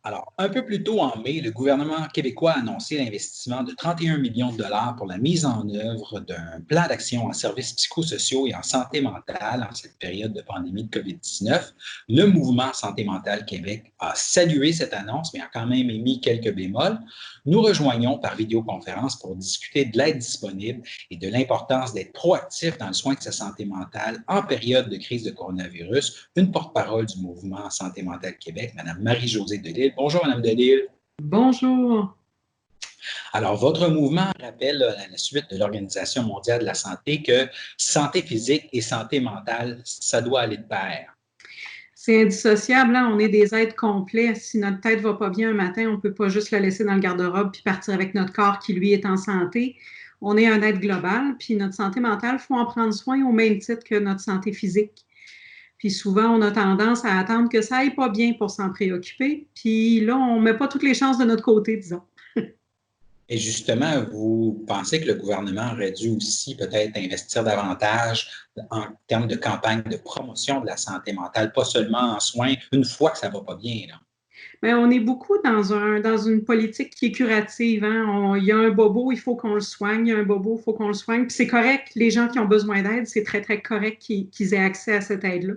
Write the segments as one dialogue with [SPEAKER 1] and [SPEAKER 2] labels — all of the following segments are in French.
[SPEAKER 1] Alors, un peu plus tôt en mai, le gouvernement québécois a annoncé l'investissement de 31 millions de dollars pour la mise en œuvre d'un plan d'action en services psychosociaux et en santé mentale en cette période de pandémie de COVID-19. Le mouvement Santé mentale Québec a salué cette annonce, mais a quand même émis quelques bémols. Nous rejoignons par vidéoconférence pour discuter de l'aide disponible et de l'importance d'être proactif dans le soin de sa santé mentale en période de crise de coronavirus. Une porte-parole du mouvement Santé mentale Québec, Mme Marie-Josée Delisle. Bonjour, Mme Delisle.
[SPEAKER 2] Bonjour.
[SPEAKER 1] Alors, votre mouvement rappelle à la suite de l'Organisation mondiale de la santé que santé physique et santé mentale, ça doit aller de pair.
[SPEAKER 2] C'est indissociable, hein? On est des êtres complets. Si notre tête va pas bien un matin, on peut pas juste la laisser dans le garde-robe puis partir avec notre corps qui, lui, est en santé. On est un être global, puis notre santé mentale, il faut en prendre soin au même titre que notre santé physique. Puis souvent, on a tendance à attendre que ça aille pas bien pour s'en préoccuper. Puis là, on met pas toutes les chances de notre côté, disons.
[SPEAKER 1] Et justement, vous pensez que le gouvernement aurait dû aussi peut-être investir davantage en termes de campagne de promotion de la santé mentale, pas seulement en soins une fois que ça va pas bien, là.
[SPEAKER 2] Mais on est beaucoup dans une politique qui est curative. Hein? Il y a un bobo, il faut qu'on le soigne. Il y a un bobo, il faut qu'on le soigne. Puis c'est correct, les gens qui ont besoin d'aide, c'est très, très correct qu'ils aient accès à cette aide-là.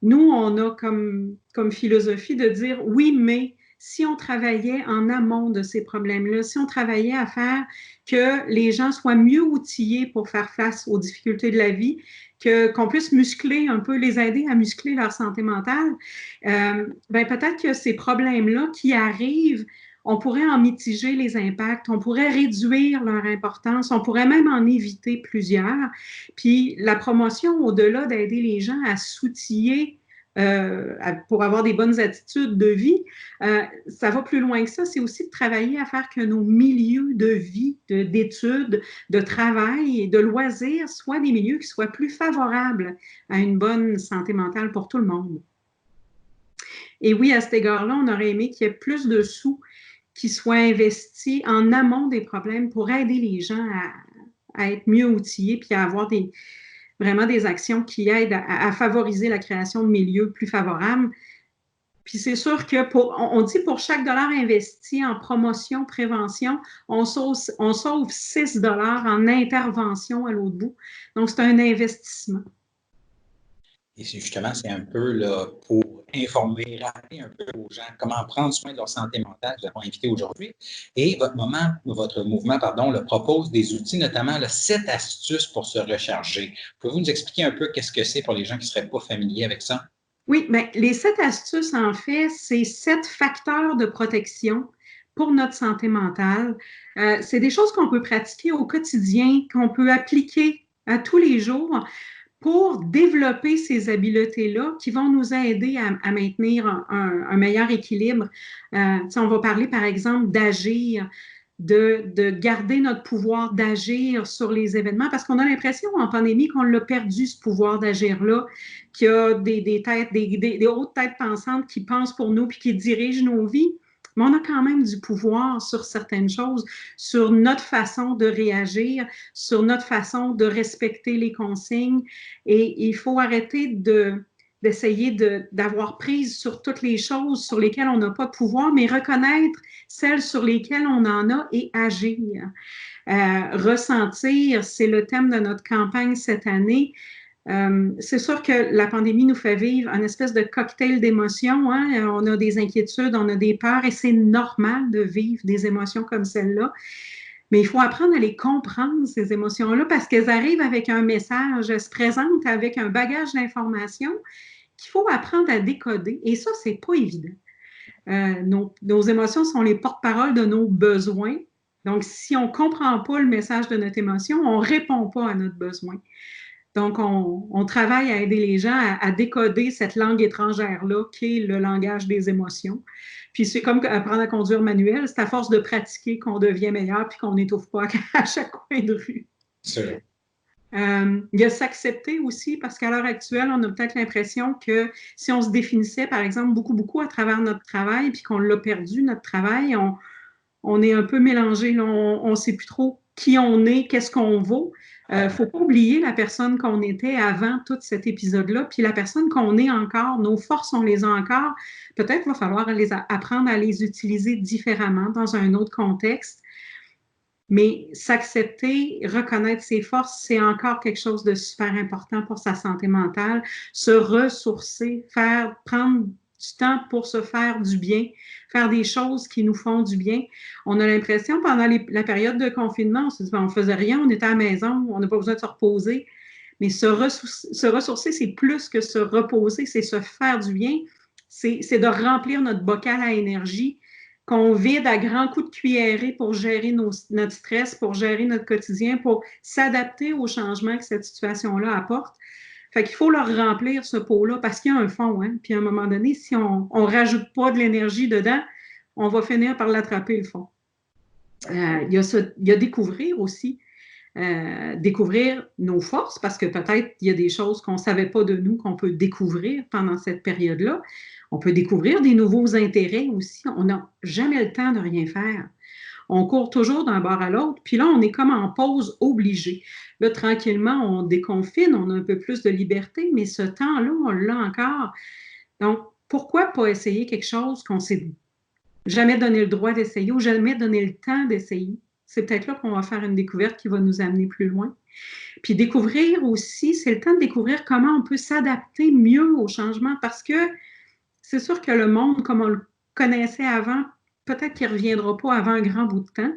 [SPEAKER 2] Nous, on a comme philosophie de dire oui, mais si on travaillait en amont de ces problèmes-là, si on travaillait à faire que les gens soient mieux outillés pour faire face aux difficultés de la vie, qu'on puisse muscler un peu, les aider à muscler leur santé mentale, ben peut-être que ces problèmes-là qui arrivent, on pourrait en mitiger les impacts, on pourrait réduire leur importance, on pourrait même en éviter plusieurs. Puis la promotion, au-delà d'aider les gens à s'outiller pour avoir des bonnes attitudes de vie, ça va plus loin que ça. C'est aussi de travailler à faire que nos milieux de vie, d'études, de travail et de loisirs soient des milieux qui soient plus favorables à une bonne santé mentale pour tout le monde. Et oui, à cet égard-là, on aurait aimé qu'il y ait plus de sous qui soient investis en amont des problèmes pour aider les gens à être mieux outillés puis à avoir vraiment des actions qui aident à favoriser la création de milieux plus favorables. Puis c'est sûr que on dit pour chaque dollar investi en promotion, prévention, on sauve 6 dollars en intervention à l'autre bout. Donc, c'est un investissement.
[SPEAKER 1] Et justement, c'est un peu là, pour informer, rappeler un peu aux gens comment prendre soin de leur santé mentale. Nous avons invité aujourd'hui. Et votre mouvement, le propose des outils, notamment 7 astuces pour se recharger. Pouvez-vous nous expliquer un peu qu'est-ce que c'est pour les gens qui ne seraient pas familiers avec ça?
[SPEAKER 2] Oui, bien, les 7 astuces, en fait, c'est 7 facteurs de protection pour notre santé mentale. C'est des choses qu'on peut pratiquer au quotidien, qu'on peut appliquer à tous les jours pour développer ces habiletés-là qui vont nous aider à maintenir un meilleur équilibre. On va parler, par exemple, d'agir, de garder notre pouvoir d'agir sur les événements, parce qu'on a l'impression en pandémie qu'on l'a perdu, ce pouvoir d'agir-là, qu'il y a des hautes têtes pensantes qui pensent pour nous puis qui dirigent nos vies. Mais on a quand même du pouvoir sur certaines choses, sur notre façon de réagir, sur notre façon de respecter les consignes. Et il faut arrêter d'essayer d'avoir prise sur toutes les choses sur lesquelles on n'a pas de pouvoir, mais reconnaître celles sur lesquelles on en a et agir. Ressentir, c'est le thème de notre campagne cette année. C'est sûr que la pandémie nous fait vivre un espèce de cocktail d'émotions. Hein? On a des inquiétudes, on a des peurs et c'est normal de vivre des émotions comme celle-là. Mais il faut apprendre à les comprendre, ces émotions-là, parce qu'elles arrivent avec un message, elles se présentent avec un bagage d'informations qu'il faut apprendre à décoder. Et ça, c'est pas évident. Nos émotions sont les porte-paroles de nos besoins. Donc, si on ne comprend pas le message de notre émotion, on ne répond pas à notre besoin. Donc, on travaille à aider les gens à décoder cette langue étrangère-là, qui est le langage des émotions. Puis c'est comme apprendre à conduire manuel, c'est à force de pratiquer qu'on devient meilleur puis qu'on n'étouffe pas à chaque coin de rue.
[SPEAKER 1] Sûr.
[SPEAKER 2] Il y a s'accepter aussi, parce qu'à l'heure actuelle, on a peut-être l'impression que si on se définissait, par exemple, beaucoup à travers notre travail, puis qu'on l'a perdu, notre travail, on est un peu mélangé. On ne sait plus trop qui on est, qu'est-ce qu'on vaut. Faut pas oublier la personne qu'on était avant tout cet épisode-là, puis la personne qu'on est encore, nos forces, on les a encore. Peut-être va falloir apprendre à les utiliser différemment dans un autre contexte. Mais s'accepter, reconnaître ses forces, c'est encore quelque chose de super important pour sa santé mentale. Se ressourcer, prendre du temps pour se faire du bien, faire des choses qui nous font du bien. On a l'impression, pendant la période de confinement, on ne faisait rien, on était à la maison, on n'a pas besoin de se reposer. Mais se ressourcer, c'est plus que se reposer, c'est se faire du bien, c'est de remplir notre bocal à énergie qu'on vide à grands coups de cuillerée pour gérer notre stress, pour gérer notre quotidien, pour s'adapter aux changements que cette situation-là apporte. Fait qu'il faut leur remplir ce pot-là parce qu'il y a un fond. Hein? Puis à un moment donné, si on ne rajoute pas de l'énergie dedans, on va finir par l'attraper, le fond. Il y a découvrir aussi. Découvrir nos forces, parce que peut-être il y a des choses qu'on ne savait pas de nous qu'on peut découvrir pendant cette période-là. On peut découvrir des nouveaux intérêts aussi. On n'a jamais le temps de rien faire. On court toujours d'un bord à l'autre, puis là, on est comme en pause obligée. Là, tranquillement, on déconfine, on a un peu plus de liberté, mais ce temps-là, on l'a encore. Donc, pourquoi pas essayer quelque chose qu'on ne s'est jamais donné le droit d'essayer ou jamais donné le temps d'essayer? C'est peut-être là qu'on va faire une découverte qui va nous amener plus loin. Puis découvrir aussi, c'est le temps de découvrir comment on peut s'adapter mieux au changement parce que c'est sûr que le monde, comme on le connaissait avant, peut-être qu'il ne reviendra pas avant un grand bout de temps.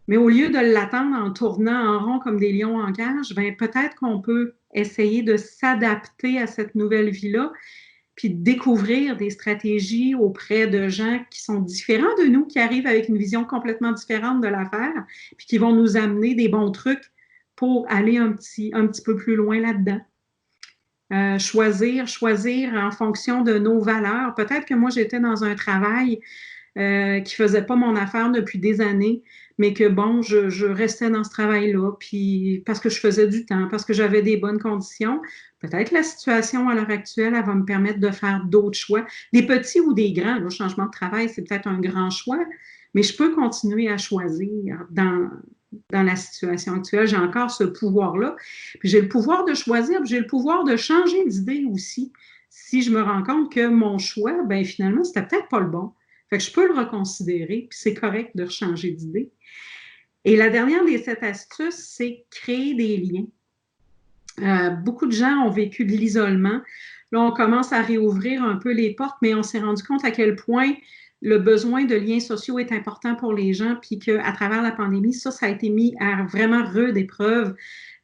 [SPEAKER 2] Mais au lieu de l'attendre en tournant en rond comme des lions en cage, ben peut-être qu'on peut essayer de s'adapter à cette nouvelle vie-là, puis de découvrir des stratégies auprès de gens qui sont différents de nous, qui arrivent avec une vision complètement différente de l'affaire, puis qui vont nous amener des bons trucs pour aller un petit peu plus loin là-dedans. Choisir en fonction de nos valeurs. Peut-être que moi, j'étais dans un travail qui ne faisait pas mon affaire depuis des années, mais que bon, je restais dans ce travail-là, puis parce que je faisais du temps, parce que j'avais des bonnes conditions. Peut-être la situation à l'heure actuelle, elle va me permettre de faire d'autres choix, des petits ou des grands. Le changement de travail, c'est peut-être un grand choix, mais je peux continuer à choisir dans la situation actuelle. J'ai encore ce pouvoir-là. Puis j'ai le pouvoir de choisir, puis j'ai le pouvoir de changer d'idée aussi. Si je me rends compte que mon choix, ben finalement, c'était peut-être pas le bon. Fait que je peux le reconsidérer, puis c'est correct de changer d'idée. Et la dernière des 7 astuces, c'est créer des liens. Beaucoup de gens ont vécu de l'isolement. Là, on commence à réouvrir un peu les portes, mais on s'est rendu compte à quel point le besoin de liens sociaux est important pour les gens, puis qu'à travers la pandémie, ça a été mis à vraiment rude épreuve,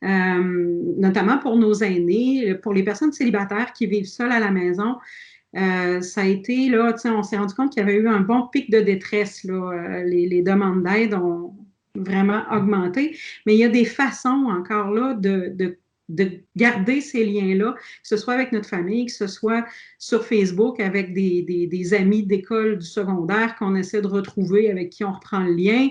[SPEAKER 2] notamment pour nos aînés, pour les personnes célibataires qui vivent seules à la maison. Ça a été, là, on s'est rendu compte qu'il y avait eu un bon pic de détresse. Là. Les demandes d'aide ont vraiment augmenté. Mais il y a des façons encore là de garder ces liens-là, que ce soit avec notre famille, que ce soit sur Facebook avec des amis d'école du secondaire qu'on essaie de retrouver, avec qui on reprend le lien,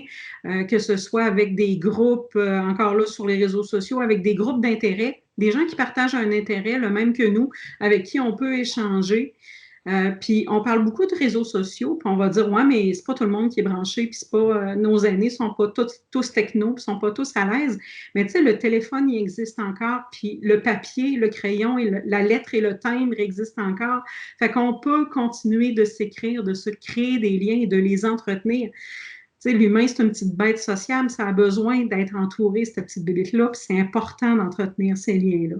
[SPEAKER 2] que ce soit avec des groupes, encore là sur les réseaux sociaux, avec des groupes d'intérêt, des gens qui partagent un intérêt, le même que nous, avec qui on peut échanger. Puis on parle beaucoup de réseaux sociaux, puis on va dire ouais, mais c'est pas tout le monde qui est branché, puis c'est pas nos aînés sont pas tous techno, puis sont pas tous à l'aise. Mais tu sais, le téléphone il existe encore, puis le papier, le crayon et la lettre et le timbre existent encore. Fait qu'on peut continuer de s'écrire, de se créer des liens et de les entretenir. Tu sais, l'humain, c'est une petite bête sociable, ça a besoin d'être entouré, cette petite bébête-là, puis c'est important d'entretenir ces liens-là.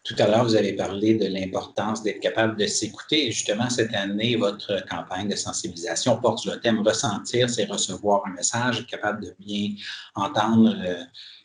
[SPEAKER 1] Tout à l'heure, vous avez parlé de l'importance d'être capable de s'écouter. Et justement, cette année, votre campagne de sensibilisation porte sur le thème « Ressentir, c'est recevoir un message », être capable de bien entendre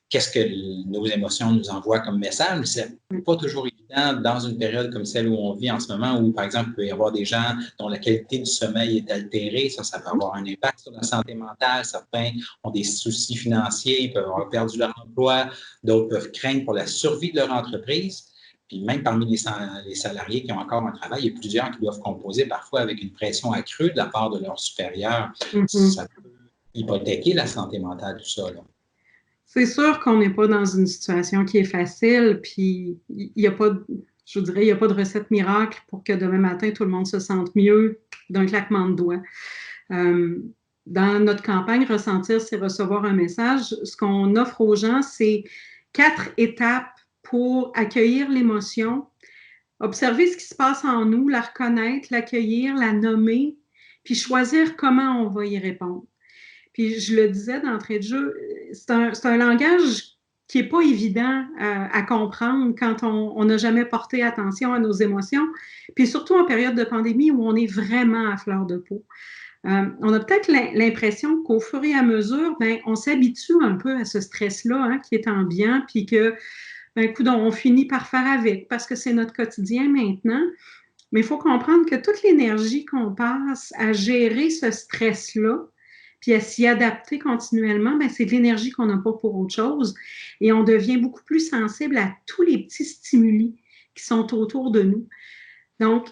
[SPEAKER 1] qu'est-ce que nos émotions nous envoient comme message. Mais ce n'est pas toujours évident dans une période comme celle où on vit en ce moment, où, par exemple, il peut y avoir des gens dont la qualité du sommeil est altérée. Ça peut avoir un impact sur la santé mentale. Certains ont des soucis financiers, ils peuvent avoir perdu leur emploi. D'autres peuvent craindre pour la survie de leur entreprise. Puis même parmi les salariés qui ont encore un travail, il y a plusieurs qui doivent composer parfois avec une pression accrue de la part de leurs supérieurs. Ça peut hypothéquer la santé mentale, tout ça. Là.
[SPEAKER 2] C'est sûr qu'on n'est pas dans une situation qui est facile, puis il n'y a pas, je dirais, il n'y a pas de recette miracle pour que demain matin, tout le monde se sente mieux d'un claquement de doigts. dans notre campagne Ressentir, c'est recevoir un message, ce qu'on offre aux gens, c'est 4 étapes pour accueillir l'émotion, observer ce qui se passe en nous, la reconnaître, l'accueillir, la nommer, puis choisir comment on va y répondre. Puis je le disais d'entrée de jeu, c'est un langage qui n'est pas évident à comprendre quand on n'a jamais porté attention à nos émotions, puis surtout en période de pandémie où on est vraiment à fleur de peau. On a peut-être l'impression qu'au fur et à mesure, ben, on s'habitue un peu à ce stress-là hein, qui est ambiant, puis que, ben, on finit par faire avec parce que c'est notre quotidien maintenant. Mais il faut comprendre que toute l'énergie qu'on passe à gérer ce stress-là, puis à s'y adapter continuellement, ben, c'est de l'énergie qu'on n'a pas pour autre chose. Et on devient beaucoup plus sensible à tous les petits stimuli qui sont autour de nous. Donc,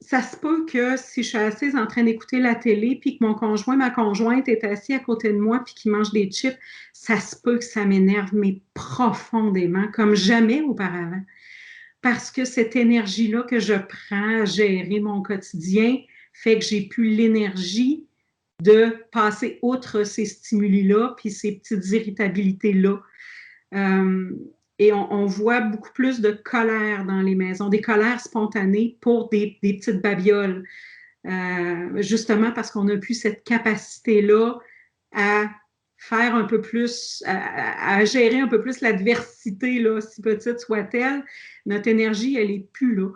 [SPEAKER 2] ça se peut que si je suis assise en train d'écouter la télé, puis que mon conjoint, ma conjointe est assis à côté de moi, puis qu'il mange des chips, ça se peut que ça m'énerve, mais profondément, comme jamais auparavant. Parce que cette énergie-là que je prends à gérer mon quotidien fait que j'ai plus l'énergie de passer outre ces stimuli-là, puis ces petites irritabilités-là. Et on voit beaucoup plus de colère dans les maisons, des colères spontanées pour des petites babioles, justement parce qu'on n'a plus cette capacité-là à faire un peu plus, à gérer un peu plus l'adversité, là, si petite soit-elle. Notre énergie, elle n'est plus là.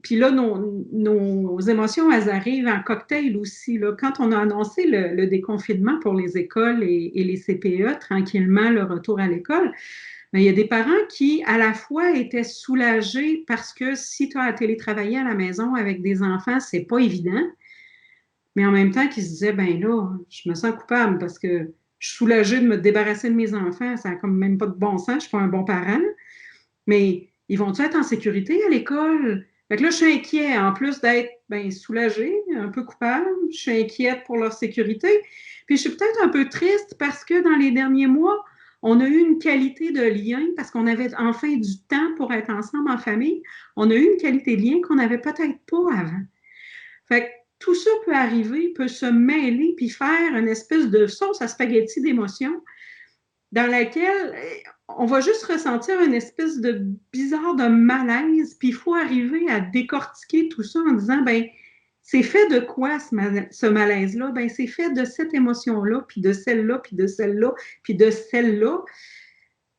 [SPEAKER 2] Puis là, nos émotions, elles arrivent en cocktail aussi. Là. Quand on a annoncé le déconfinement pour les écoles et les CPE, tranquillement, le retour à l'école, mais il y a des parents qui, à la fois, étaient soulagés parce que si tu as à télétravailler à la maison avec des enfants, c'est pas évident. Mais en même temps, qui se disaient, ben là, je me sens coupable parce que je suis soulagée de me débarrasser de mes enfants. Ça n'a comme même pas de bon sens. Je ne suis pas un bon parent. Mais ils vont-ils être en sécurité à l'école? Fait que là, je suis inquiète. En plus d'être ben, soulagée, un peu coupable, je suis inquiète pour leur sécurité. Puis je suis peut-être un peu triste parce que dans les derniers mois, on a eu une qualité de lien parce qu'on avait enfin du temps pour être ensemble en famille. On a eu une qualité de lien qu'on n'avait peut-être pas avant. Fait que tout ça peut arriver, peut se mêler, puis faire une espèce de sauce à spaghetti d'émotions dans laquelle on va juste ressentir une espèce de bizarre de malaise, puis il faut arriver à décortiquer tout ça en disant, ben c'est fait de quoi ce malaise-là? Ben c'est fait de cette émotion-là, puis de celle-là, puis de celle-là, puis de celle-là.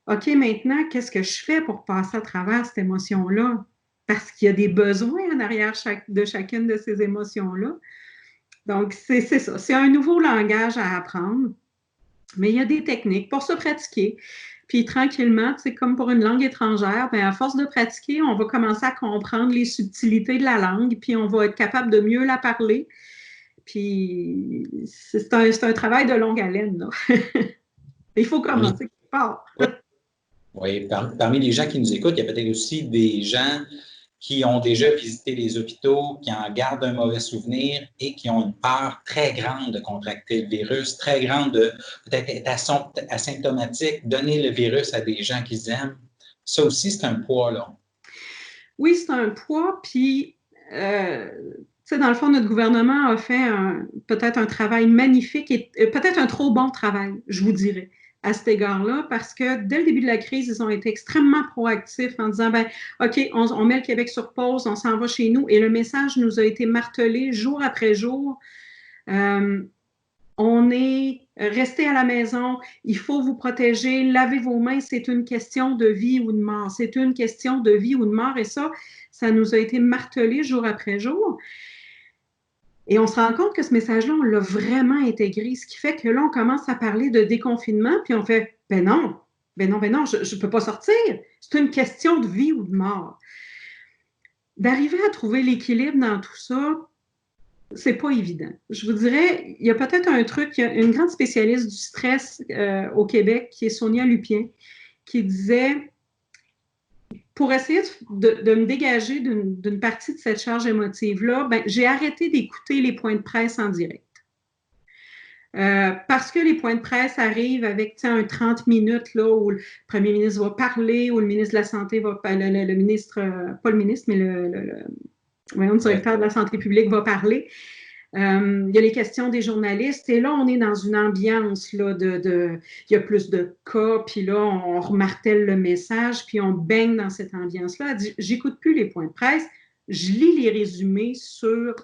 [SPEAKER 2] OK, maintenant, qu'est-ce que je fais pour passer à travers cette émotion-là? Parce qu'il y a des besoins en arrière de chacune de ces émotions-là. Donc, c'est ça. C'est un nouveau langage à apprendre, mais il y a des techniques pour se pratiquer. Puis tranquillement, c'est comme pour une langue étrangère, bien, à force de pratiquer, on va commencer à comprendre les subtilités de la langue, puis on va être capable de mieux la parler. Puis c'est un travail de longue haleine, là. Il faut commencer quelque part.
[SPEAKER 1] Oui, parmi les gens qui nous écoutent, il y a peut-être aussi des gens qui ont déjà visité les hôpitaux, qui en gardent un mauvais souvenir et qui ont une peur très grande de contracter le virus, très grande de peut-être être asymptomatique, donner le virus à des gens qu'ils aiment. Ça aussi, c'est un poids, là.
[SPEAKER 2] Oui, c'est un poids, puis dans le fond, notre gouvernement a fait peut-être un travail magnifique et peut-être un trop bon travail, je vous dirais, à cet égard-là, parce que dès le début de la crise, ils ont été extrêmement proactifs en disant, ben, OK, on met le Québec sur pause, on s'en va chez nous, et le message nous a été martelé jour après jour. On est resté à la maison, il faut vous protéger, lavez vos mains, c'est une question de vie ou de mort. C'est une question de vie ou de mort, et ça nous a été martelé jour après jour. Et on se rend compte que ce message-là, on l'a vraiment intégré, ce qui fait que là, on commence à parler de déconfinement, puis on fait, ben non, je ne peux pas sortir. C'est une question de vie ou de mort. D'arriver à trouver l'équilibre dans tout ça, c'est pas évident. Je vous dirais, il y a peut-être un truc, il y a une grande spécialiste du stress au Québec, qui est Sonia Lupien, qui disait, pour essayer de me dégager d'une partie de cette charge émotive-là, ben, j'ai arrêté d'écouter les points de presse en direct. Parce que les points de presse arrivent avec un 30 minutes là, où le premier ministre va parler, où le ministre de la Santé va parler, le ministre, pas le ministre, mais le directeur de la santé publique va parler. Il y a les questions des journalistes. Et là, on est dans une ambiance, là, il y a plus de cas, puis là, on remartèle le message, puis on baigne dans cette ambiance-là. Elle dit, j'écoute plus les points de presse, je lis les résumés sur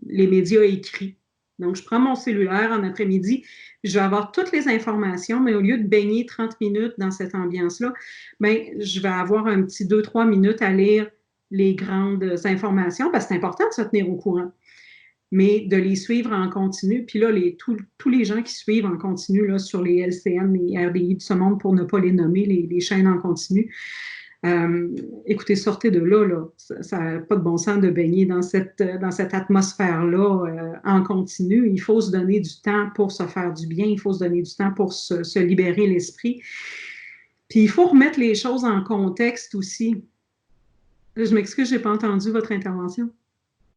[SPEAKER 2] les médias écrits. Donc, je prends mon cellulaire en après-midi, je vais avoir toutes les informations, mais au lieu de baigner 30 minutes dans cette ambiance-là, ben, je vais avoir un petit 2-3 minutes à lire les grandes informations, parce que c'est important de se tenir au courant, mais de les suivre en continu. Puis là, tous les gens qui suivent en continu là, sur les LCN, les RDI de ce monde, pour ne pas les nommer, les chaînes en continu, écoutez, sortez de là, ça n'a pas de bon sens de baigner dans cette atmosphère-là en continu. Il faut se donner du temps pour se faire du bien, il faut se donner du temps pour se libérer l'esprit. Puis il faut remettre les choses en contexte aussi. Je m'excuse, je n'ai pas entendu votre intervention.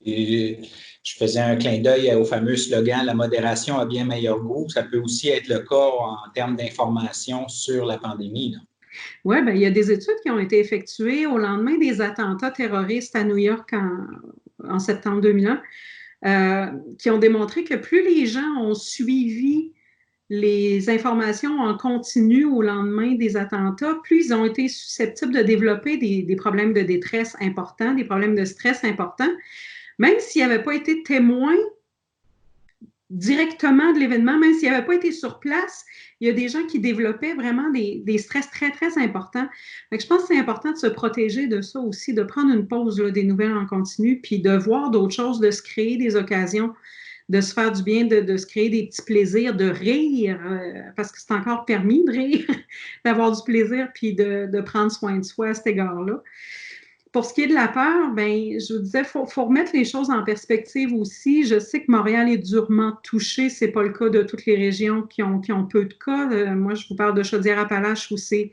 [SPEAKER 1] Et je faisais un clin d'œil au fameux slogan « La modération a bien meilleur goût ». Ça peut aussi être le cas en termes d'information sur la pandémie, là.
[SPEAKER 2] Oui, bien, il y a des études qui ont été effectuées au lendemain des attentats terroristes à New York en septembre 2001, qui ont démontré que plus les gens ont suivi les informations en continu au lendemain des attentats, plus ils ont été susceptibles de développer des problèmes de détresse importants, des problèmes de stress importants, même s'ils n'avaient pas été témoins directement de l'événement, même s'il n'avait pas été sur place, il y a des gens qui développaient vraiment des stress très, très importants. Donc, je pense que c'est important de se protéger de ça aussi, de prendre une pause là, des nouvelles en continu, puis de voir d'autres choses, de se créer des occasions, de se faire du bien, de se créer des petits plaisirs, de rire, parce que c'est encore permis de rire, d'avoir du plaisir, puis de prendre soin de soi à cet égard-là. Pour ce qui est de la peur, ben, je vous disais, faut remettre les choses en perspective aussi. Je sais que Montréal est durement touché. Ce n'est pas le cas de toutes les régions qui ont peu de cas. Moi, je vous parle de Chaudière-Appalaches où c'est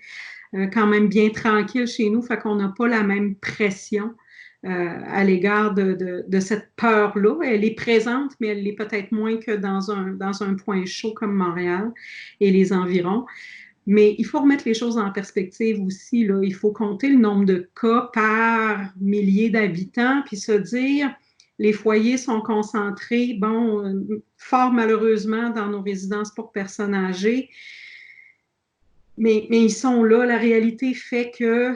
[SPEAKER 2] quand même bien tranquille chez nous, fait qu'on n'a pas la même pression à l'égard de cette peur-là. Elle est présente, mais elle l'est peut-être moins que dans un point chaud comme Montréal et les environs. Mais il faut remettre les choses en perspective aussi, là. Il faut compter le nombre de cas par millier d'habitants, puis se dire, les foyers sont concentrés, fort malheureusement, dans nos résidences pour personnes âgées. Mais ils sont là. La réalité fait que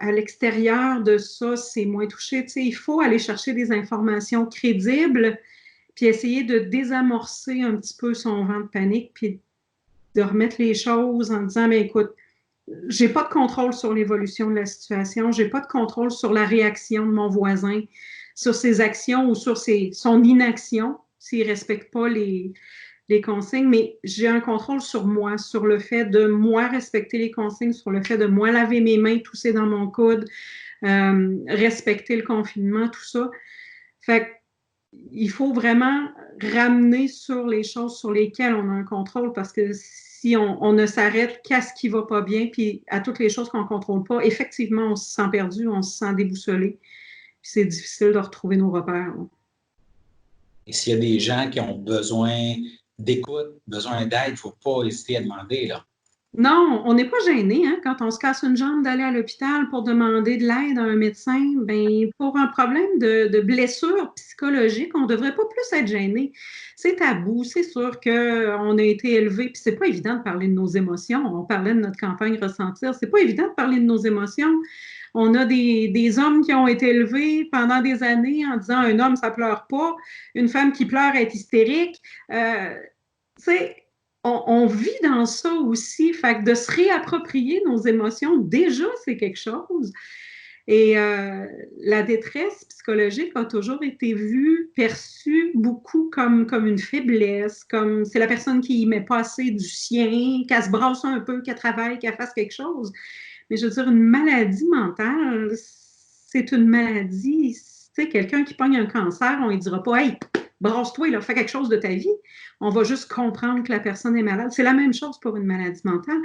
[SPEAKER 2] à l'extérieur de ça, c'est moins touché. Tu sais, il faut aller chercher des informations crédibles, puis essayer de désamorcer un petit peu son vent de panique, puis de remettre les choses en disant, mais écoute, j'ai pas de contrôle sur l'évolution de la situation, j'ai pas de contrôle sur la réaction de mon voisin, sur ses actions ou sur son inaction, s'il respecte pas les consignes, mais j'ai un contrôle sur moi, sur le fait de moi respecter les consignes, sur le fait de moi laver mes mains, tousser dans mon coude, respecter le confinement, tout ça. Fait il faut vraiment ramener sur les choses sur lesquelles on a un contrôle, parce que si on ne s'arrête qu'à ce qui ne va pas bien, puis à toutes les choses qu'on ne contrôle pas, effectivement, on se sent perdu, on se sent déboussolé. Puis c'est difficile de retrouver nos repères.
[SPEAKER 1] Et s'il y a des gens qui ont besoin d'écoute, besoin d'aide, il ne faut pas hésiter à demander, là.
[SPEAKER 2] Non, on n'est pas gêné, hein, quand on se casse une jambe d'aller à l'hôpital pour demander de l'aide à un médecin. Ben, pour un problème de blessure psychologique, on ne devrait pas plus être gêné. C'est tabou, c'est sûr qu'on a été élevé, puis c'est pas évident de parler de nos émotions. On parlait de notre campagne Ressentir, c'est pas évident de parler de nos émotions. On a des hommes qui ont été élevés pendant des années en disant un homme, ça pleure pas, une femme qui pleure est hystérique. C'est on vit dans ça aussi. Fait que de se réapproprier nos émotions, déjà, c'est quelque chose. Et la détresse psychologique a toujours été vue, perçue beaucoup comme une faiblesse, comme c'est la personne qui ne met pas assez du sien, qu'elle se brasse un peu, qu'elle travaille, qu'elle fasse quelque chose. Mais je veux dire, une maladie mentale, c'est une maladie. Tu sais, quelqu'un qui pogne un cancer, on ne dira pas « Hey, brasse-toi, là, fais quelque chose de ta vie ». On va juste comprendre que la personne est malade. C'est la même chose pour une maladie mentale.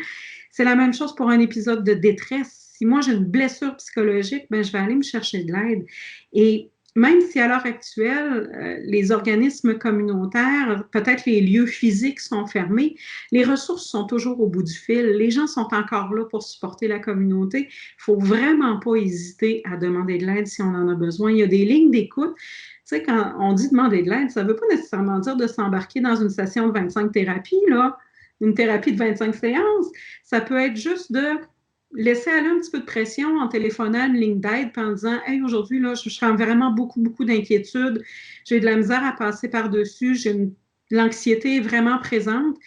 [SPEAKER 2] C'est la même chose pour un épisode de détresse. Si moi, j'ai une blessure psychologique, ben, je vais aller me chercher de l'aide. Et même si à l'heure actuelle, les organismes communautaires, peut-être les lieux physiques sont fermés, les ressources sont toujours au bout du fil. Les gens sont encore là pour supporter la communauté. Il ne faut vraiment pas hésiter à demander de l'aide si on en a besoin. Il y a des lignes d'écoute. Tu sais, quand on dit demander de l'aide, ça ne veut pas nécessairement dire de s'embarquer dans une session de 25 thérapies, là, une thérapie de 25 séances. Ça peut être juste de laisser aller un petit peu de pression en téléphonant à une ligne d'aide en disant Hey, aujourd'hui, là, je sens vraiment beaucoup, beaucoup d'inquiétude. J'ai de la misère à passer par-dessus. L'anxiété est vraiment présente.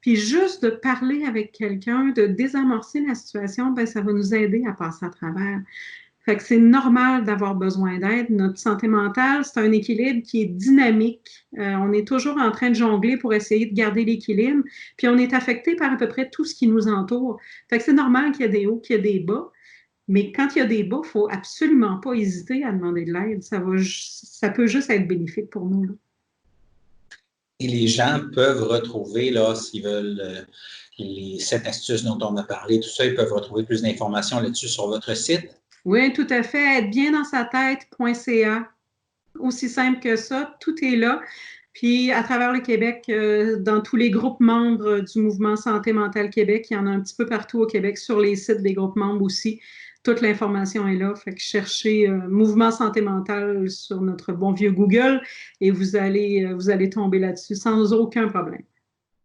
[SPEAKER 2] Puis juste de parler avec quelqu'un, de désamorcer la situation, ben, ça va nous aider à passer à travers. Fait que c'est normal d'avoir besoin d'aide. Notre santé mentale, c'est un équilibre qui est dynamique. On est toujours en train de jongler pour essayer de garder l'équilibre. Puis on est affecté par à peu près tout ce qui nous entoure. Fait que c'est normal qu'il y ait des hauts, qu'il y ait des bas. Mais quand il y a des bas, il ne faut absolument pas hésiter à demander de l'aide. Ça peut juste être bénéfique pour nous, là.
[SPEAKER 1] Et les gens peuvent retrouver, là, s'ils veulent, les 7 astuces dont on a parlé, tout ça, ils peuvent retrouver plus d'informations là-dessus sur votre site.
[SPEAKER 2] Oui, tout à fait. Être bien dans sa tête.ca. Aussi simple que ça, tout est là. Puis à travers le Québec, dans tous les groupes membres du mouvement Santé mentale Québec, il y en a un petit peu partout au Québec, sur les sites des groupes membres aussi. Toute l'information est là. Fait que cherchez mouvement santé mentale sur notre bon vieux Google et vous allez tomber là-dessus sans aucun problème.